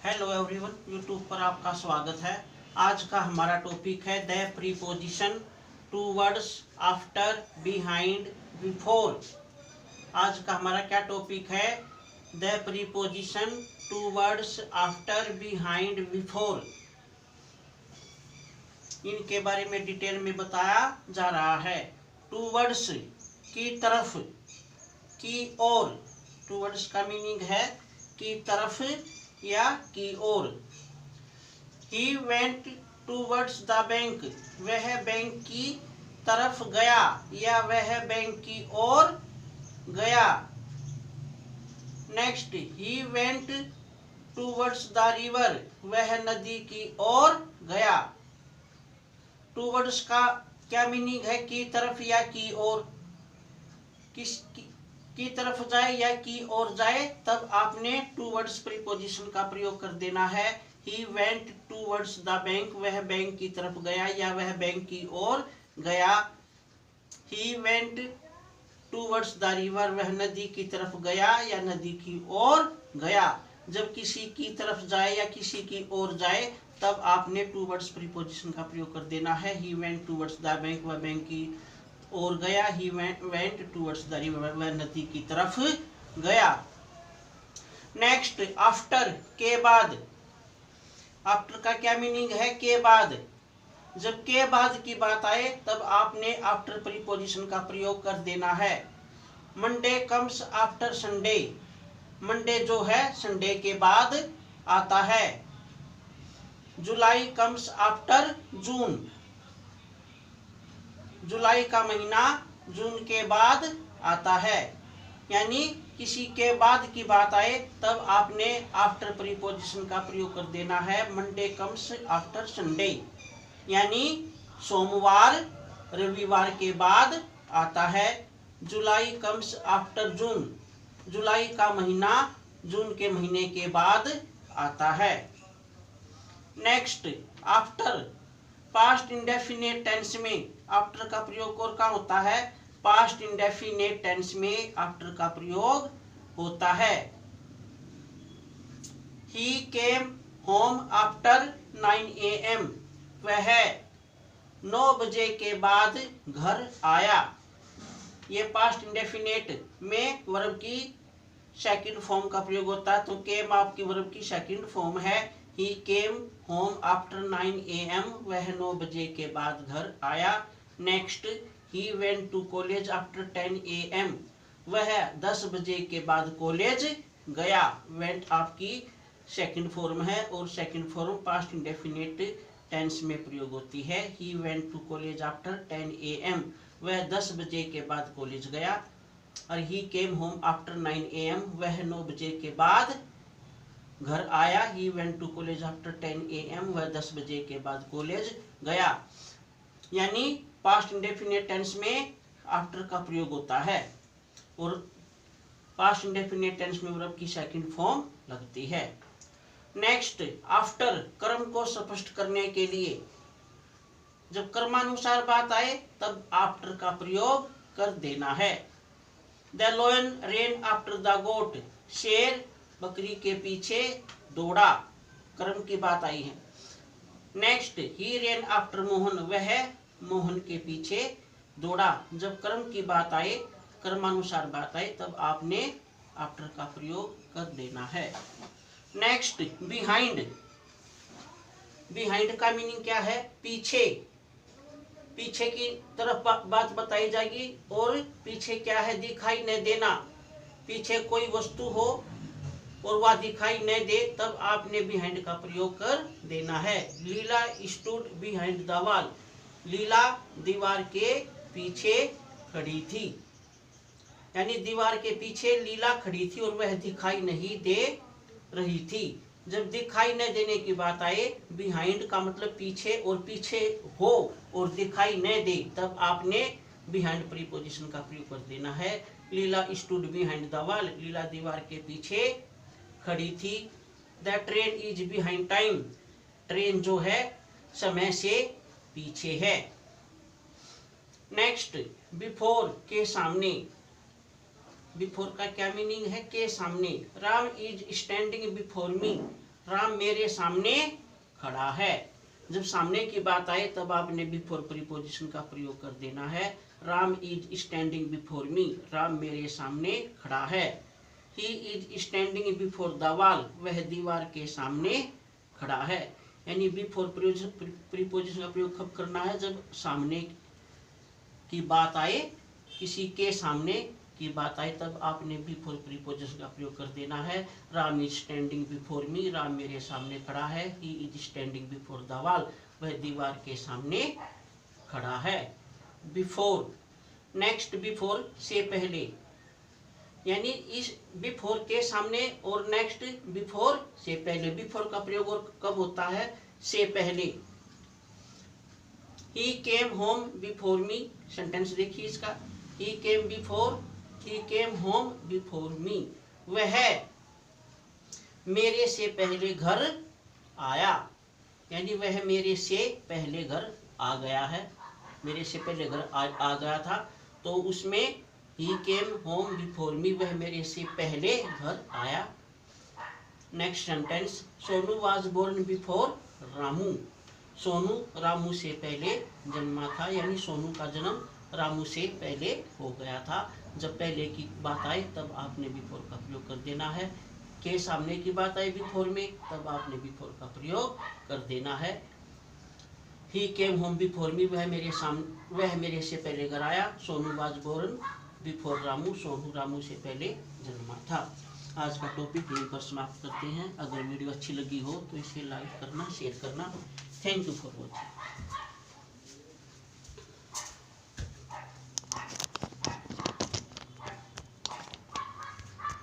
Hello everyone, YouTube पर आपका स्वागत है। आज का हमारा टॉपिक है the preposition towards, after, behind, before. आज का हमारा क्या टॉपिक है? The preposition towards, after, behind, before. इनके बारे में डिटेल में बताया जा रहा है। टूवर्ड्स की तरफ, की ओर। टूवर्ड्स का मीनिंग है की तरफ या की ओर। He went towards the bank, वह बैंक की तरफ गया या वह बैंक की ओर गया। Next, he went towards the river, वह नदी की ओर गया। टूवर्ड्स का क्या मीनिंग है? की तरफ या की ओर। की तरफ जाए या की ओर जाए, तब आपने टूवर्ड्स प्रीपोजिशन का प्रयोग कर देना है। He went towards the bank, वह बैंक की तरफ गया या वह बैंक की ओर गया। He went towards the river, वह नदी की तरफ गया या नदी की ओर गया। जब किसी की तरफ जाए या किसी की ओर जाए, तब आपने टूवर्ड्स प्रीपोजिशन का प्रयोग कर देना है। He went towards the bank, वह बैंक की ओर गया। He went towards the river, वह नदी की तरफ गया। नेक्स्ट, आफ्टर, के बाद। आफ्टर का क्या मीनिंग है? के बाद। जब के बाद की बात आए, तब आपने आफ्टर प्रीपोजिशन का प्रयोग कर देना है। Monday comes after Sunday, Monday जो है संडे के बाद आता है। जुलाई कम्स आफ्टर जून, जुलाई का महीना जून के बाद आता है। यानी किसी के बाद की बात आए, तब आपने आफ्टर प्रीपोजिशन का प्रयोग कर देना है। मंडे कम्स आफ्टर संडे, यानी सोमवार रविवार के बाद आता है। जुलाई कम्स आफ्टर जून, जुलाई का महीना जून के महीने के बाद आता है। Next, after, past indefinite tense में आफ्टर का प्रयोग और का होता है। पास्ट इंडेफिनिट टेंस में आफ्टर का प्रयोग होता है। He came home after 9 AM, वह 9 बजे के बाद घर आया। ये पास्ट इंडेफिनिट में वर्ब की सेकंड फॉर्म का प्रयोग होता है। तो केम आपकी वर्ब की सेकंड फॉर्म है। He came home after 9 AM, वह 9 बजे के बाद घर आया। Next, he went to college after 10 AM, वह 10 बजे के बाद कॉलेज गया। went आपकी सेकंड फॉर्म है और second form past indefinite tense में प्रयोग होती है। he went to college after 10 AM, वह 10 बजे के बाद कॉलेज गया। और he came home after 9 AM, वह 9 बजे के बाद घर आया। He went to college after 10 AM, वह 10 बजे के बाद कॉलेज गया। यानी पास्ट इंडेफिनिट टेंस में आफ्टर का प्रयोग होता है और पास्ट इंडेफिनिट टेंस में वर्ब की सेकंड फॉर्म लगती है। नेक्स्ट, आफ्टर, कर्म को स्पष्ट करने के लिए। जब कर्मानुसार बात आए, तब आफ्टर का प्रयोग कर देना है। The lion ran after the goat, शेर बकरी के पीछे दौड़ा। कर्म की बात आई है। नेक्स्ट, ही रेन आफ्टर मोहन, वह मोहन के पीछे दौड़ा। जब कर्म की बात आए, कर्मानुसार बात आए, तब आपने आफ्टर का प्रयोग कर देना है। नेक्स्ट, बिहाइंड, बिहाइंड का मीनिंग क्या है? पीछे, पीछे की तरफ बात बताई जाएगी। और पीछे क्या है? दिखाई न देना। पीछे कोई वस्तु हो और वह दिखाई न दे, तब आपने बिहाइंड का प्रयोग कर देना है। लीला स्टूड बिहाइंड द वॉल, लीला दीवार के पीछे खड़ी थी। यानी दीवार के पीछे लीला खड़ी थी और वह दिखाई नहीं दे रही थी। जब दिखाई न देने की बात आए, बिहाइंड का मतलब पीछे, और पीछे हो और दिखाई न दे, तब आपने बिहाइंड प्रीपोजिशन का प्रयोग कर देना है। लीला स्टूड बिहाइंड द वॉल, लीला दीवार के पीछे खड़ी थी। The train is behind time, train जो है समय से पीछे है। नेक्स्ट, बिफोर, के सामने। बिफोर का क्या मीनिंग है? के सामने। Ram is standing before me, Ram मेरे सामने खड़ा है। जब सामने की बात आए तब आपने बिफोर प्रीपोजिशन का प्रयोग कर देना है। Ram is standing before me, Ram मेरे सामने खड़ा है। He is standing before the wall, वह दीवार के सामने खड़ा है। यानी बिफोर प्रीपोजिशन का प्रयोग कब करना है? जब सामने की बात आए, किसी के सामने की बात आए, तब आपने बिफोर प्रीपोजिशन का प्रयोग कर देना है। Ram is standing before me, Ram मेरे सामने खड़ा है। He is standing before the wall, वह दीवार के सामने खड़ा है। बिफोर, नेक्स्ट बिफोर से पहले, यानी इस बिफोर के सामने और नेक्स्ट बिफोर से पहले। बिफोर का प्रयोग और कब होता है? से पहले। He came home before me, sentence देखिए इसका। ही केम होम बिफोर मी, वह मेरे से पहले घर आया। यानी वह मेरे से पहले घर आ गया है, मेरे से पहले घर आ गया था। तो उसमें ही केम होम बिफोर मी, वह मेरे से पहले घर आया। Next sentence, Sonu was born before Ramu, Sonu Ramu से पहले जन्मा था। यानी सोनू का जन्म रामू से पहले हो गया था। जब पहले की बात आए तब आपने बिफोर का प्रयोग कर देना है। के सामने की बात आई बिफोर में, तब आपने बिफोर का प्रयोग कर देना है। ही केम होम बिफोर मी, वह मेरे से पहले घर आया। Sonu was born before Ramu, Sonu Ramu से पहले जन्मा था। आज का टॉपिक यहीं पर समाप्त करते हैं। अगर वीडियो अच्छी लगी हो तो इसे लाइक करना, शेयर करना। Thank you for watching.